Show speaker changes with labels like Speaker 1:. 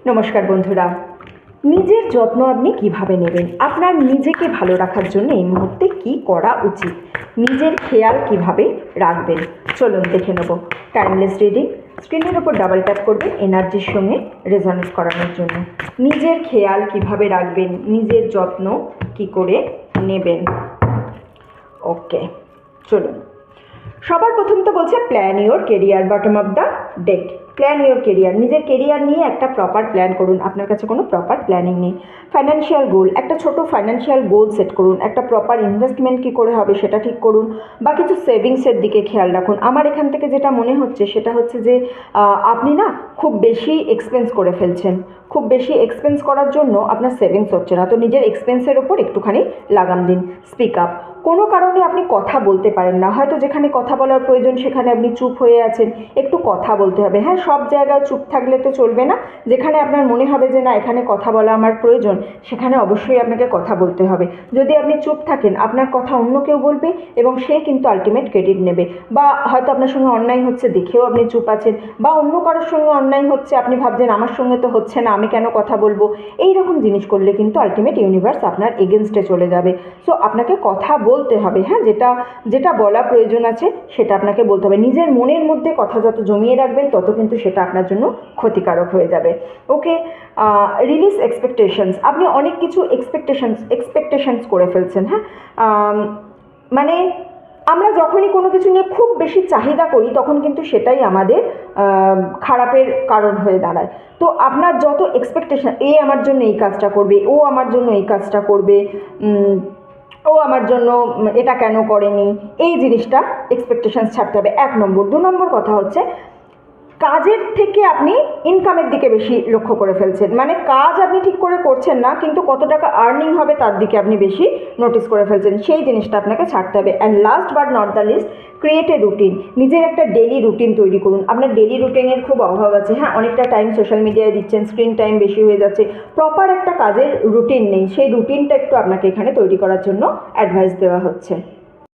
Speaker 1: নমস্কার বন্ধুরা, নিজের যত্ন আপনি কিভাবে নেবেন, আপনার নিজেকে ভালো রাখার জন্য এই মুহূর্তে কি করা উচিত, নিজের খেয়াল কিভাবে রাখবেন, চলুন দেখে নেব। টাইমলেস রিডিং, স্ক্রিনের ওপর ডাবল ট্যাপ করবেন এনার্জির সঙ্গে রেজোনেট করানোর জন্য। নিজের খেয়াল কিভাবে রাখবেন, নিজের যত্ন কি করে নেবেন। ওকে, চলুন। সবার প্রথম তো বলছে plan your career, bottom of the deck. Plan your career, নিজের কেরিয়ার নিয়ে একটা প্রপার প্ল্যান করুন। আপনার কাছে কোনো প্রপার প্ল্যানিং নেই। ফাইন্যান্সিয়াল গোল, একটা ছোট ফাইন্যান্সিয়াল গোল সেট করুন। একটা প্রপার ইনভেস্টমেন্ট কী করে হবে সেটা ঠিক করুন, বা কিছু সেভিংসের দিকে খেয়াল রাখুন। আমার এখান থেকে যেটা মনে হচ্ছে সেটা হচ্ছে যে আপনি না খুব বেশি এক্সপেন্স করে ফেলছেন। খুব বেশি এক্সপেন্স করার জন্য আপনার সেভিংস হচ্ছে না, তো নিজের এক্সপেন্সের ওপর একটুখানি লাগাম দিন। স্পিক আপ, কোনো কারণে আপনি কথা বলতে পারেন না, হয়তো যেখানে কথা বলার প্রয়োজন সেখানে আপনি চুপ হয়ে আছেন, একটু কথা বলতে হবে। হ্যাঁ, সব জায়গায় চুপ থাকলে তো চলবে না। যেখানে আপনার মনে হবে যে না এখানে কথা বলা আমার প্রয়োজন, সেখানে অবশ্যই আপনাকে কথা বলতে হবে। যদি আপনি চুপ থাকেন, আপনার কথা অন্য কেউ বলবে এবং সে কিন্তু আলটিমেট ক্রেডিট নেবে। বা হয়তো আপনার সঙ্গে অন্যায় হচ্ছে দেখেও আপনি চুপ আছেন, বা অন্য কারোর সঙ্গে অন্যায় হচ্ছে আপনি ভাবছেন আমার সঙ্গে তো হচ্ছে না, আমি কেন কথা বলবো। এই রকম জিনিস করলে কিন্তু আলটিমেট ইউনিভার্স আপনার এগেনস্টে চলে যাবে। সো আপনাকে কথা বলতে হবে। হ্যাঁ, যেটা যেটা বলা প্রয়োজন আছে সেটা আপনাকে বলতে হবে। নিজের মনের মধ্যে কথা যত জমিয়ে রাখবেন তত কিন্তু সেটা আপনার জন্য ক্ষতিকারক হয়ে যাবে। ওকে, রিলিজ এক্সপেকটেশনস। আপনি অনেক কিছু এক্সপেকটেশনস করে ফেলছেন। হ্যাঁ, মানে আমরা যখনই কোনো কিছু নিয়ে খুব বেশি চাহিদা করি তখন কিন্তু সেটাই আমাদের খারাপের কারণ হয়ে দাঁড়ায়। তো আপনার যত এক্সপেকটেশন, এ আমার জন্য এই কাজটা করবে, ও আমার জন্য এই কাজটা করবে, ও আমার জন্য এটা কেন করেনি, এই জিনিসটা এক্সপেকটেশনস ছাড়তে হবে। 1 নম্বর। 2 নম্বর কথা হচ্ছে কাজের থেকে আপনি ইনকামের দিকে বেশি লক্ষ্য করে ফেলছেন। মানে কাজ আপনি ঠিক করে করছেন না, কিন্তু কত টাকা আর্নিং হবে তার দিকে আপনি বেশি নোটিস করে ফেলছেন, সেই জিনিসটা আপনাকে ছাড়তে হবে। And last but not the least, create a routine. নিজের একটা ডেলি রুটিন তৈরি করুন। আপনার ডেলি রুটিনের খুব অভাব আছে। হ্যাঁ, অনেকটা টাইম সোশ্যাল মিডিয়ায় দিচ্ছেন, স্ক্রিন টাইম বেশি হয়ে যাচ্ছে, প্রপার একটা কাজের রুটিন নেই। সেই রুটিনটা একটু আপনাকে এখানে তৈরি করার জন্য অ্যাডভাইস দেওয়া হচ্ছে।